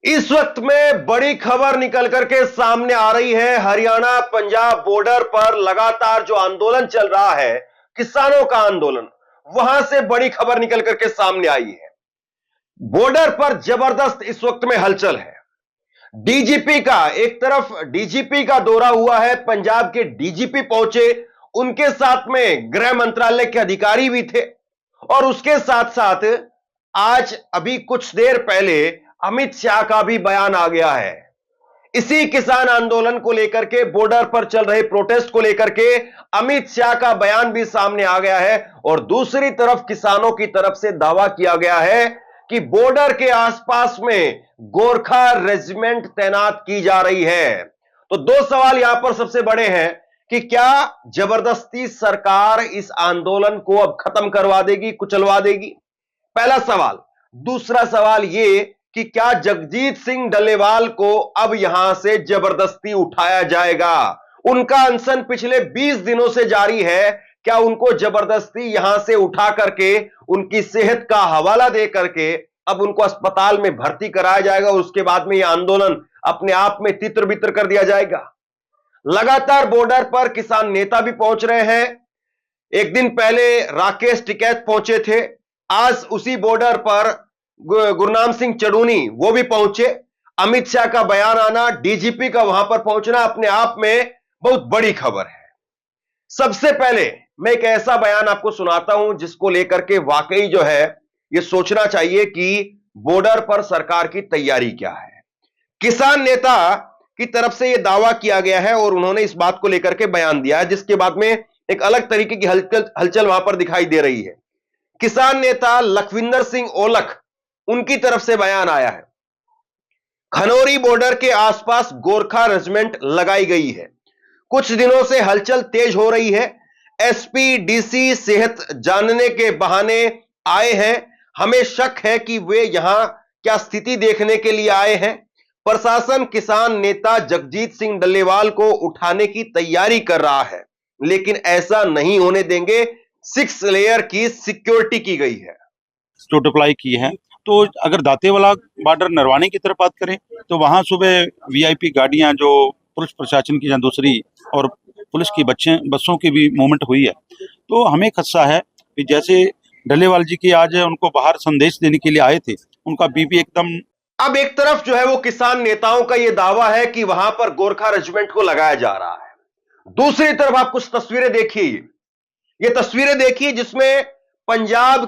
इस वक्त में बड़ी खबर निकल करके सामने आ रही है। हरियाणा पंजाब बॉर्डर पर लगातार जो आंदोलन चल रहा है, किसानों का आंदोलन, वहां से बड़ी खबर निकल करके सामने आई है। बॉर्डर पर जबरदस्त इस वक्त में हलचल है। डीजीपी का एक तरफ डीजीपी का दौरा हुआ है, पंजाब के डीजीपी पहुंचे, उनके साथ में गृह मंत्रालय के अधिकारी भी थे और उसके साथ साथ आज अभी कुछ देर पहले अमित शाह का भी बयान आ गया है। इसी किसान आंदोलन को लेकर के, बॉर्डर पर चल रहे प्रोटेस्ट को लेकर के अमित शाह का बयान भी सामने आ गया है और दूसरी तरफ किसानों की तरफ से दावा किया गया है कि बॉर्डर के आसपास में गोरखा रेजिमेंट तैनात की जा रही है। तो दो सवाल यहां पर सबसे बड़े हैं कि क्या जबरदस्ती सरकार इस आंदोलन को अब खत्म करवा देगी, कुचलवा देगी? पहला सवाल। दूसरा सवाल यह कि क्या जगजीत सिंह डल्लेवाल को अब यहां से जबरदस्ती उठाया जाएगा? उनका अनशन पिछले 20 दिनों से जारी है। क्या उनको जबरदस्ती यहां से उठा करके उनकी सेहत का हवाला दे करके अब उनको अस्पताल में भर्ती कराया जाएगा और उसके बाद में यह आंदोलन अपने आप में तितर बितर कर दिया जाएगा? लगातार बॉर्डर पर किसान नेता भी पहुंच रहे हैं। एक दिन पहले राकेश टिकैत पहुंचे थे, आज उसी बॉर्डर पर गुरनाम सिंह चढ़ूनी वो भी पहुंचे। अमित शाह का बयान आना, डीजीपी का वहां पर पहुंचना अपने आप में बहुत बड़ी खबर है। सबसे पहले मैं एक ऐसा बयान आपको सुनाता हूं जिसको लेकर के वाकई जो है ये सोचना चाहिए कि बॉर्डर पर सरकार की तैयारी क्या है। किसान नेता की तरफ से यह दावा किया गया है और उन्होंने इस बात को लेकर के बयान दिया है, जिसके बाद में एक अलग तरीके की हलचल वहां पर दिखाई दे रही है। किसान नेता लखविंदर सिंह ओलख, उनकी तरफ से बयान आया है। खनौरी बॉर्डर के आसपास गोरखा रेजिमेंट लगाई गई है। कुछ दिनों से हलचल तेज हो रही है। एसपी डीसी सेहत जानने के बहाने आए हैं। हमें शक है कि वे यहां क्या स्थिति देखने के लिए आए हैं। प्रशासन किसान नेता जगजीत सिंह डल्लेवाल को उठाने की तैयारी कर रहा है, लेकिन ऐसा नहीं होने देंगे। 6 लेयर की सिक्योरिटी की गई है। जो अप्लाई की है, तो अगर दातेवाला बॉर्डर नरवाने की तरफ बात करें तो वहाँ सुबह वीआईपी गाड़ियाँ जो पुलिस प्रशासन की, जहाँ दूसरी और पुलिस की बसों की भी मूवमेंट हुई है। तो हमें खदशा है कि जैसे डल्लेवाल जी की आज उनको बाहर संदेश देने के लिए आए थे, उनका बीपी एकदम। अब एक तरफ जो है वो किसान नेताओं का यह दावा है कि वहां पर गोरखा रेजिमेंट को लगाया जा रहा है, दूसरी तरफ आप कुछ तस्वीरें देखिए। ये तस्वीरें देखिए जिसमें पंजाब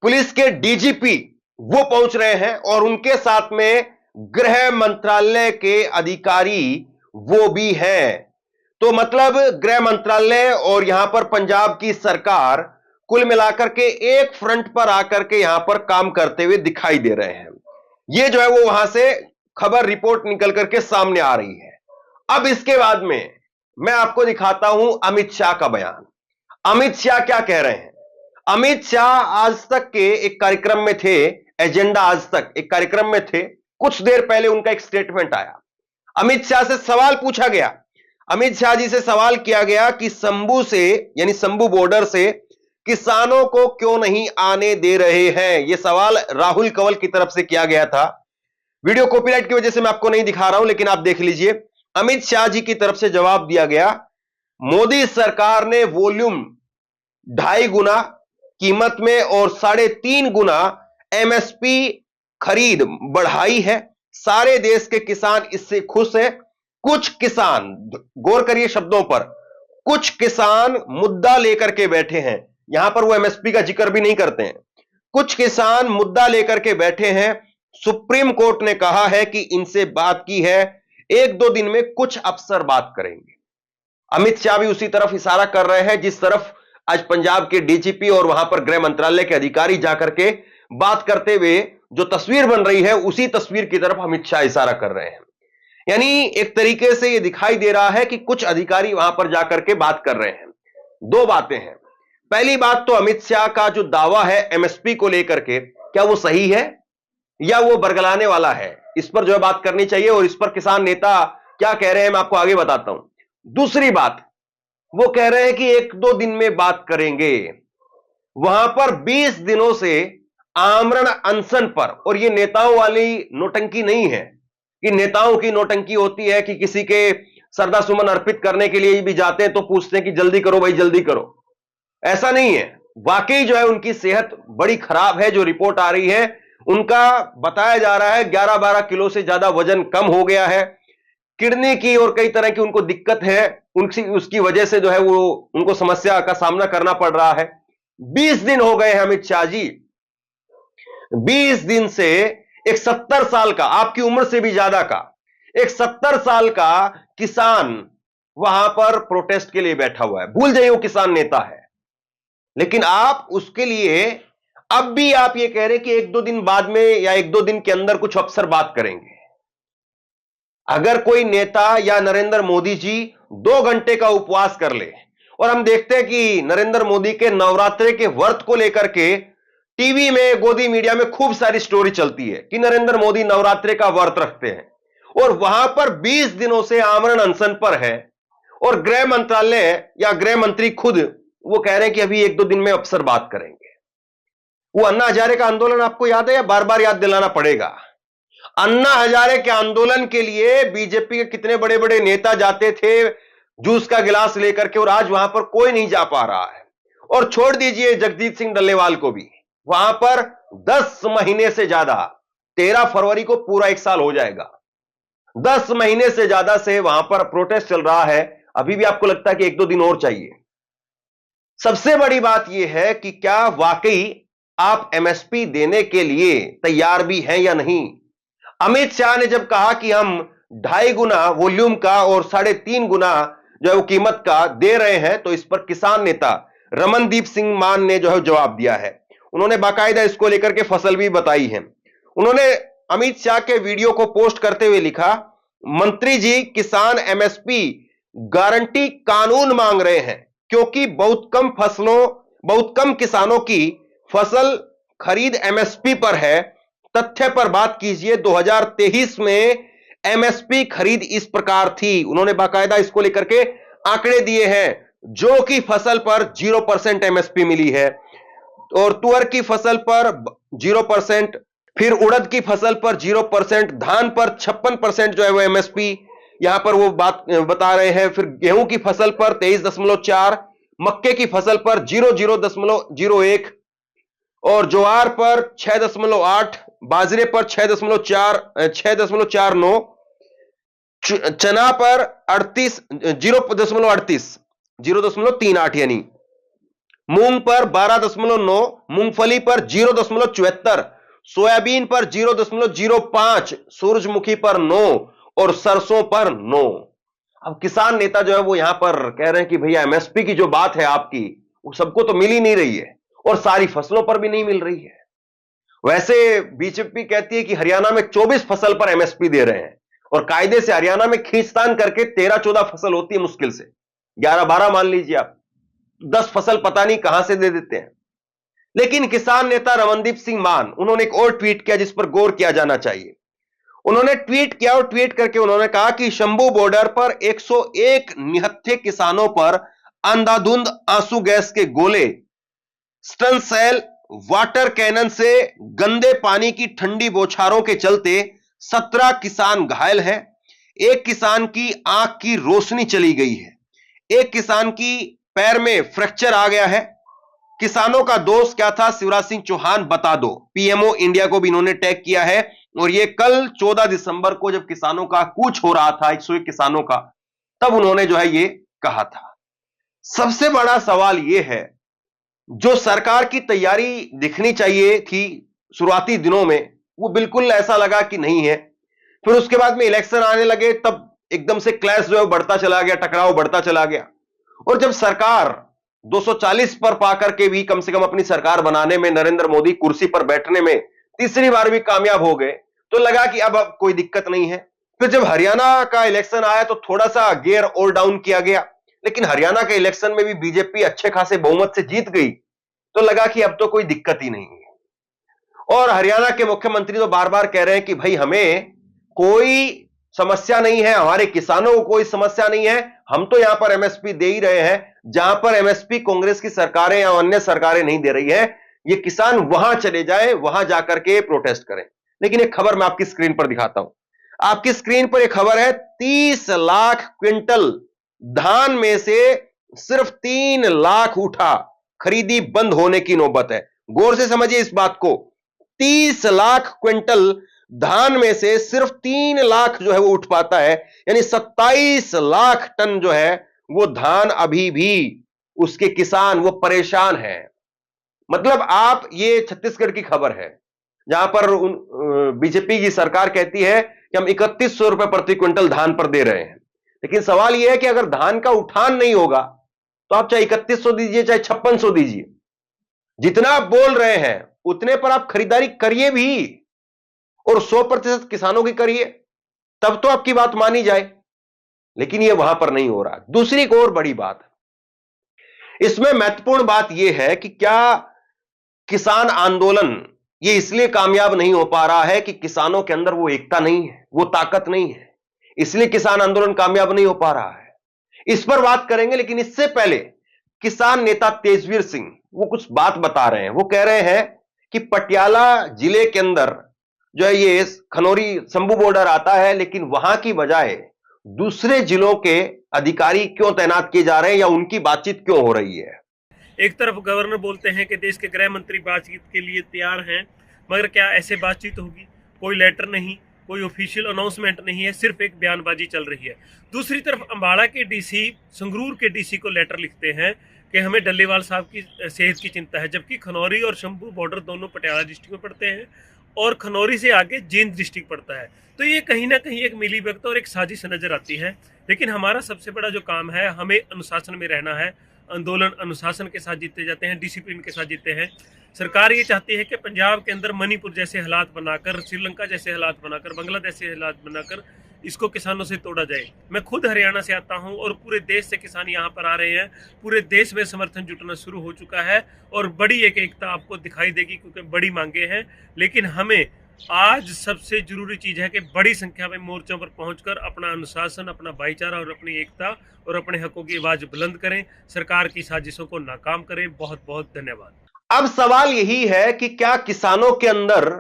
पुलिस के डीजीपी वो पहुंच रहे हैं और उनके साथ में गृह मंत्रालय के अधिकारी वो भी हैं। तो मतलब गृह मंत्रालय और यहां पर पंजाब की सरकार कुल मिलाकर के एक फ्रंट पर आकर के यहां पर काम करते हुए दिखाई दे रहे हैं। ये जो है वो वहां से खबर रिपोर्ट निकल करके सामने आ रही है। अब इसके बाद में मैं आपको दिखाता हूं अमित शाह का बयान। अमित शाह क्या कह रहे हैं? अमित शाह आज तक के एक कार्यक्रम में थे, एजेंडा आज तक एक कार्यक्रम में थे। कुछ देर पहले उनका एक स्टेटमेंट आया। अमित शाह से सवाल पूछा गया, अमित शाह जी से सवाल किया गया कि शंभू से, यानी शंभू बॉर्डर से किसानों को क्यों नहीं आने दे रहे हैं। यह सवाल राहुल कंवल की तरफ से किया गया था। वीडियो कॉपीराइट की वजह से मैं आपको नहीं दिखा रहा हूं, लेकिन आप देख लीजिए। अमित शाह जी की तरफ से जवाब दिया गया, मोदी सरकार ने वॉल्यूम 2.5 गुना कीमत में और 3.5 गुना एमएसपी खरीद बढ़ाई है। सारे देश के किसान इससे खुश हैं। कुछ किसान, गौर करिए शब्दों पर, कुछ किसान मुद्दा लेकर के बैठे हैं। यहां पर वो एमएसपी का जिक्र भी नहीं करते हैं। कुछ किसान मुद्दा लेकर के बैठे हैं। सुप्रीम कोर्ट ने कहा है कि इनसे बात की है, 1-2 दिन में कुछ अफसर बात करेंगे। अमित शाह भी उसी तरफ इशारा कर रहे हैं जिस तरफ आज पंजाब के डीजीपी और वहां पर गृह मंत्रालय के अधिकारी जाकर के बात करते हुए जो तस्वीर बन रही है, उसी तस्वीर की तरफ अमित शाह इशारा कर रहे हैं। यानी एक तरीके से यह दिखाई दे रहा है कि कुछ अधिकारी वहां पर जाकर के बात कर रहे हैं। दो बातें हैं। पहली बात तो अमित शाह का जो दावा है एमएसपी को लेकर के, क्या वो सही है या वो बरगलाने वाला है? इस पर जो है बात करनी चाहिए और इस पर किसान नेता क्या कह रहे हैं मैं आपको आगे बताता हूं। दूसरी बात, वो कह रहे हैं कि 1-2 दिन में बात करेंगे। वहां पर 20 दिनों से आमरण अनशन पर। और ये नेताओं वाली नोटंकी नहीं है कि नेताओं की नोटंकी होती है कि किसी के श्रद्धा सुमन अर्पित करने के लिए भी जाते हैं तो पूछते हैं कि जल्दी करो भाई जल्दी करो। ऐसा नहीं है, वाकई जो है उनकी सेहत बड़ी खराब है। जो रिपोर्ट आ रही है उनका बताया जा रहा है 11-12 किलो से ज्यादा वजन कम हो गया है, किडनी की और कई तरह की उनको दिक्कत है, उसकी वजह से जो है वो उनको समस्या का सामना करना पड़ रहा है। 20 दिन हो गए हैं अमित शाह जी, 20 दिन से एक 70 साल का, आपकी उम्र से भी ज्यादा का एक 70 साल का किसान वहां पर प्रोटेस्ट के लिए बैठा हुआ है। भूल जाइए वो किसान नेता है, लेकिन आप उसके लिए अब भी आप ये कह रहे हैं कि 1-2 दिन बाद में या 1-2 दिन के अंदर कुछ अफसर बात करेंगे। अगर कोई नेता या नरेंद्र मोदी जी 2 घंटे का उपवास कर ले, और हम देखते हैं कि नरेंद्र मोदी के नवरात्रे के व्रत को लेकर के टीवी में, गोदी मीडिया में खूब सारी स्टोरी चलती है कि नरेंद्र मोदी नवरात्रे का व्रत रखते हैं, और वहां पर 20 दिनों से आमरण अनशन पर है, और गृह मंत्रालय या गृह मंत्री खुद वो कह रहे हैं कि अभी 1-2 दिन में अफसर बात करेंगे। वो अन्ना हजारे का आंदोलन आपको याद है या बार बार याद दिलाना पड़ेगा? अन्ना हजारे के आंदोलन के लिए बीजेपी के कितने बड़े बड़े नेता जाते थे जूस का गिलास लेकर के, और आज वहां पर कोई नहीं जा पा रहा है। और छोड़ दीजिए जगजीत सिंह डल्लेवाल को भी, वहां पर 10 महीने से ज्यादा, 13 फरवरी को पूरा 1 साल हो जाएगा, 10 महीने से ज्यादा से वहां पर प्रोटेस्ट चल रहा है। अभी भी आपको लगता है कि 1-2 दिन और चाहिए? सबसे बड़ी बात यह है कि क्या वाकई आप एमएसपी देने के लिए तैयार भी हैं या नहीं? अमित शाह ने जब कहा कि हम 2.5 गुना वॉल्यूम का और 3.5 गुना जो है वो कीमत का दे रहे हैं, तो इस पर किसान नेता रमनदीप सिंह मान ने जो है जवाब दिया है। उन्होंने बाकायदा इसको लेकर के फसल भी बताई है। उन्होंने अमित शाह के वीडियो को पोस्ट करते हुए लिखा, मंत्री जी किसान एमएसपी गारंटी कानून मांग रहे हैं क्योंकि बहुत कम किसानों की फसल खरीद एमएसपी पर है। तथ्य पर बात कीजिए, 2023 में एमएसपी खरीद इस प्रकार थी। उन्होंने बाकायदा इसको लेकर के आंकड़े दिए हैं, जो कि फसल पर 0% एमएसपी मिली है, और तुअर की फसल पर 0%, फिर उड़द की फसल पर 0%, धान पर 56% जो है वो एमएसपी यहां पर वो बात बता रहे हैं। फिर गेहूं की फसल पर 23.4, मक्के की फसल पर 00.01, और ज्वार पर 6.8, बाजरे पर 6.49, चना पर 0.38 यानी, मूंग पर 12.9, मूंगफली पर 0.74, सोयाबीन पर 0.05, सूरजमुखी पर 9 और सरसों पर 9। अब किसान नेता जो है वो यहां पर कह रहे हैं कि भैया एमएसपी की जो बात है आपकी, वो सबको तो मिल ही नहीं रही है, और सारी फसलों पर भी नहीं मिल रही है। वैसे बीजेपी कहती है कि हरियाणा में 24 फसल पर एमएसपी दे रहे हैं, और कायदे से हरियाणा में खींचतान करके 13-14 फसल होती है मुश्किल से, 11-12 मान लीजिए आप, 10 फसल पता नहीं कहां से दे देते हैं। लेकिन किसान नेता रमनदीप सिंह मान, उन्होंने एक और ट्वीट किया जिस पर गौर किया जाना चाहिए। उन्होंने ट्वीट किया, और ट्वीट करके उन्होंने कहा कि शंभू बॉर्डर पर 101 निहत्थे किसानों पर अंधाधुंध आंसू गैस के गोले, स्टन सेल, वाटर कैनन से गंदे पानी की ठंडी बौछारों के चलते 17 किसान घायल हैं। एक किसान की आंख की रोशनी चली गई है, एक किसान की पैर में फ्रैक्चर आ गया है। किसानों का दोष क्या था, शिवराज सिंह चौहान बता दो। पीएमओ इंडिया को भी इन्होंने टैग किया है, और ये कल 14 दिसंबर को जब किसानों का कूच हो रहा था 101 किसानों का, तब उन्होंने जो है ये कहा था। सबसे बड़ा सवाल ये है, जो सरकार की तैयारी दिखनी चाहिए थी शुरुआती दिनों में, वो बिल्कुल ऐसा लगा कि नहीं है। फिर उसके बाद में इलेक्शन आने लगे, तब एकदम से क्लैश जो है बढ़ता चला गया, टकराव बढ़ता चला गया, और जब सरकार 240 पर पाकर के भी कम से कम अपनी सरकार बनाने में, नरेंद्र मोदी कुर्सी पर बैठने में तीसरी बार भी कामयाब हो गए, तो लगा कि अब कोई दिक्कत नहीं है। फिर जब हरियाणा का इलेक्शन आया तो थोड़ा सा गियर और डाउन किया गया, लेकिन हरियाणा के इलेक्शन में भी बीजेपी अच्छे खासे बहुमत से जीत गई, तो लगा कि अब तो कोई दिक्कत ही नहीं है। और हरियाणा के मुख्यमंत्री तो बार बार कह रहे हैं कि भाई हमें कोई समस्या नहीं है, हमारे किसानों को कोई समस्या नहीं है, हम तो यहां पर एमएसपी दे ही रहे हैं। जहां पर एमएसपी कांग्रेस की सरकारें या अन्य सरकारें नहीं दे रही है, ये किसान वहां चले जाए, वहां जाकर के प्रोटेस्ट करें। लेकिन एक खबर मैं आपकी स्क्रीन पर दिखाता हूं। आपकी स्क्रीन पर एक खबर है, 30 लाख क्विंटल धान में से सिर्फ 3 लाख उठा, खरीदी बंद होने की नौबत है। गौर से समझिए इस बात को, 30 लाख क्विंटल धान में से सिर्फ 3 लाख जो है वो उठ पाता है, यानी 27 लाख टन जो है वो धान अभी भी उसके किसान वो परेशान हैं। मतलब आप, ये छत्तीसगढ़ की खबर है जहां पर बीजेपी की सरकार कहती है कि हम 3100 रुपए प्रति क्विंटल धान पर दे रहे हैं। लेकिन सवाल यह है कि अगर धान का उठान नहीं होगा तो आप चाहे 3100 दीजिए चाहे 5600 दीजिए, जितना आप बोल रहे हैं उतने पर आप खरीदारी करिए भी, और 100% किसानों की करिए, तब तो आपकी बात मानी जाए। लेकिन यह वहां पर नहीं हो रहा। दूसरी एक और बड़ी बात, इसमें महत्वपूर्ण बात यह है कि क्या किसान आंदोलन ये इसलिए कामयाब नहीं हो पा रहा है कि किसानों के अंदर वो एकता नहीं है, वो ताकत नहीं है, इसलिए किसान आंदोलन कामयाब नहीं हो पा रहा है? इस पर बात करेंगे। लेकिन इससे पहले किसान नेता तेजवीर सिंह वो कुछ बात बता रहे हैं। वो कह रहे हैं कि पटियाला जिले के अंदर जो है ये खनौरी शंभू बॉर्डर आता है, लेकिन वहां की बजाय दूसरे जिलों के अधिकारी क्यों तैनात किए जा रहे हैं या उनकी बातचीत क्यों हो रही है? एक तरफ गवर्नर बोलते हैं कि देश के गृह मंत्री बातचीत के लिए तैयार हैं, मगर क्या ऐसे बातचीत होगी? कोई लेटर नहीं, कोई ऑफिशियल अनाउंसमेंट नहीं है, सिर्फ एक बयानबाजी चल रही है। दूसरी तरफ अम्बाड़ा के डीसी संगरूर के डीसी को लेटर लिखते हैं कि हमें डल्लेवाल साहब की सेहत की चिंता है, जबकि खनौरी और शंभू बॉर्डर दोनों पटियाला डिस्ट्रिक्ट में पड़ते हैं और खनौरी से आगे जींद डिस्ट्रिक्ट पड़ता है। तो ये कहीं ना कहीं एक मिलीभगत और एक साजिश नजर आती है। लेकिन हमारा सबसे बड़ा जो काम है, हमें अनुशासन में रहना है। आंदोलन अनुशासन के साथ जीते जाते हैं, डिसिप्लिन के साथ जीते हैं। सरकार ये चाहती है कि पंजाब के अंदर मणिपुर जैसे हालात बनाकर, श्रीलंका जैसे हालात बनाकर, बांग्लादेश जैसे हालात बनाकर इसको किसानों से तोड़ा जाए। मैं खुद हरियाणा से आता हूं और पूरे देश से किसान यहाँ पर आ रहे हैं। पूरे देश में समर्थन जुटना शुरू हो चुका है और बड़ी एक एकता आपको दिखाई देगी, क्योंकि बड़ी मांगे हैं। लेकिन हमें आज सबसे जरूरी चीज है कि बड़ी संख्या में मोर्चों पर पहुंचकर अपना अनुशासन, अपना भाईचारा और अपनी एकता और अपने हकों की आवाज बुलंद करें, सरकार की साजिशों को नाकाम करें। बहुत बहुत धन्यवाद। अब सवाल यही है कि क्या किसानों के अंदर,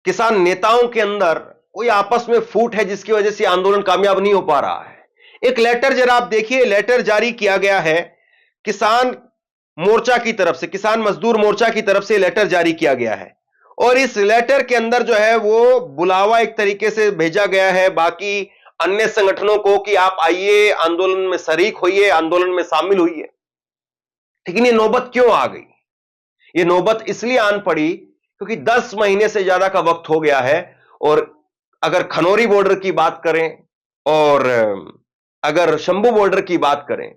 किसान नेताओं के अंदर कोई आपस में फूट है जिसकी वजह से आंदोलन कामयाब नहीं हो पा रहा है? एक लेटर जरा आप देखिए, लेटर जारी किया गया है किसान मोर्चा की तरफ से, किसान मजदूर मोर्चा की तरफ से लेटर जारी किया गया है। और इस लेटर के अंदर जो है वो बुलावा एक तरीके से भेजा गया है बाकी अन्य संगठनों को कि आप आइए, आंदोलन में शरीक होइए, आंदोलन में शामिल होइए। लेकिन ये नौबत क्यों आ गई? ये नौबत इसलिए आन पड़ी क्योंकि 10 महीने से ज्यादा का वक्त हो गया है। और अगर खनौरी बॉर्डर की बात करें और अगर शंभू बॉर्डर की बात करें,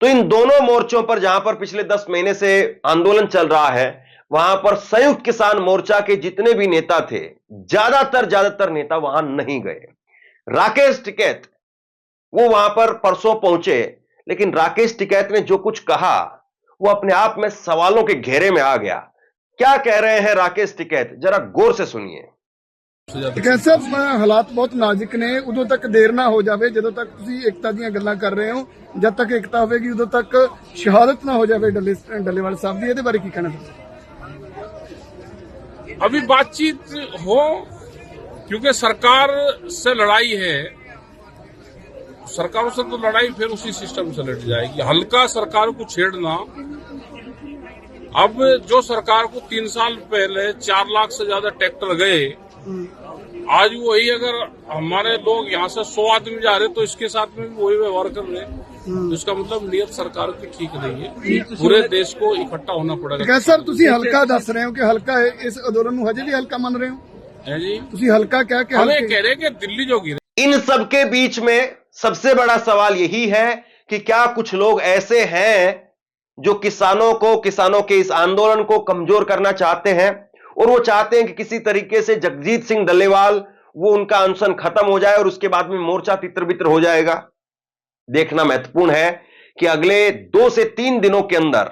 तो इन दोनों मोर्चों पर जहां पर पिछले 10 महीने से आंदोलन चल रहा है, वहां पर संयुक्त किसान मोर्चा के जितने भी नेता थे, ज्यादातर नेता वहां नहीं गए। राकेश टिकैत वो वहां पर परसों पहुंचे, लेकिन राकेश टिकैत ने जो कुछ कहा वो अपने आप में सवालों के घेरे में आ गया। क्या कह रहे हैं राकेश टिकैत, जरा गौर से सुनिए। कैसे हालात बहुत नाजुक ने, उदों तक देर ना हो जाए ਜਦੋਂ तक ਤੁਸੀਂ एकता ਦੀਆਂ ਗੱਲਾਂ ਕਰ ਰਹੇ ਹੋ, जब तक एकता होगी उदों तक शहादत ना हो जाए डल्लेवाल साहब ਦੀ। ਇਹਦੇ ਬਾਰੇ ਕੀ ਕਹਿਣਾ ਚਾਹੁੰਦੇ? अभी बातचीत हो, क्योंकि सरकार से लड़ाई है, सरकारों से तो लड़ाई फिर उसी सिस्टम से लड़ जाएगी। हल्का सरकार को छेड़ना, अब जो सरकार को 3 साल पहले 4 लाख से ज्यादा ट्रैक्टर गए, आज वही अगर हमारे लोग यहाँ से 100 आदमी जा रहे तो इसके साथ में भी वही व्यवहार कर रहे, तो इसका मतलब नियत सरकार की ठीक नहीं है। पूरे देश को इकट्ठा होना पड़ेगा। सर ਤੁਸੀਂ ਹਲਕਾ ਦੱਸ ਰਹੇ ਹੋ ਕਿ ਹਲਕਾ ਇਸ ਅੰਦੋਲਨ ਨੂੰ ਹਜੇ ਵੀ ਹਲਕਾ ਮੰਨ ਰਹੇ ਹੋ? है जी, ਤੁਸੀਂ ਹਲਕਾ ਕਹਿ ਕੇ हमें कह रहे कि दिल्ली जो गिरे। इन सबके बीच में सबसे बड़ा सवाल यही है कि क्या कुछ लोग ऐसे हैं जो किसानों के इस आंदोलन को कमजोर करना चाहते हैं और वो चाहते हैं कि किसी तरीके से जगजीत सिंह डल्लेवाल वो उनका अनशन खत्म हो जाए और उसके बाद में मोर्चा तितर-बितर हो जाएगा। देखना महत्वपूर्ण है कि अगले 2 से 3 दिनों के अंदर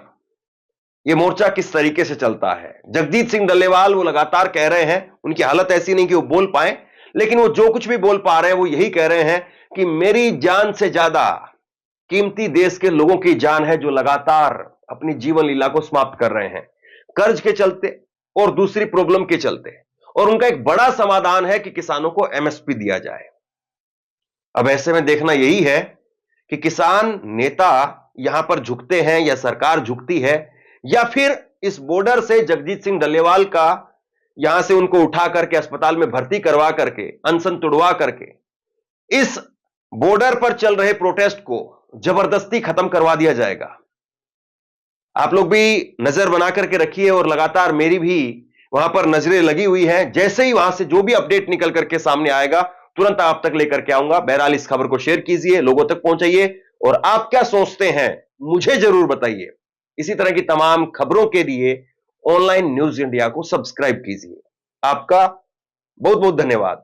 ये मोर्चा किस तरीके से चलता है। जगजीत सिंह डल्लेवाल वो लगातार कह रहे हैं, उनकी हालत ऐसी नहीं कि वो बोल पाए, लेकिन वो जो कुछ भी बोल पा रहे हैं वो यही कह रहे हैं कि मेरी जान से ज्यादा कीमती देश के लोगों की जान है जो लगातार अपनी जीवन लीला को समाप्त कर रहे हैं। कर्ज के चलते और दूसरी प्रॉब्लम के चलते, और उनका एक बड़ा समाधान है कि किसानों को एमएसपी दिया जाए। अब ऐसे में देखना यही है कि किसान नेता यहां पर झुकते हैं या सरकार झुकती है, या फिर इस बॉर्डर से जगजीत सिंह डल्लेवाल का यहां से उनको उठा करके अस्पताल में भर्ती करवा करके, अनशन तुड़वा करके इस बॉर्डर पर चल रहे प्रोटेस्ट को जबरदस्ती खत्म करवा दिया जाएगा। आप लोग भी नजर बना करके रखिए और लगातार मेरी भी वहां पर नजरें लगी हुई हैं। जैसे ही वहां से जो भी अपडेट निकल करके सामने आएगा तुरंत आप तक लेकर के आऊंगा। बहरहाल इस खबर को शेयर कीजिए, लोगों तक पहुंचाइए, और आप क्या सोचते हैं मुझे जरूर बताइए। इसी तरह की तमाम खबरों के लिए ऑनलाइन न्यूज इंडिया को सब्सक्राइब कीजिए। आपका बहुत बहुत धन्यवाद।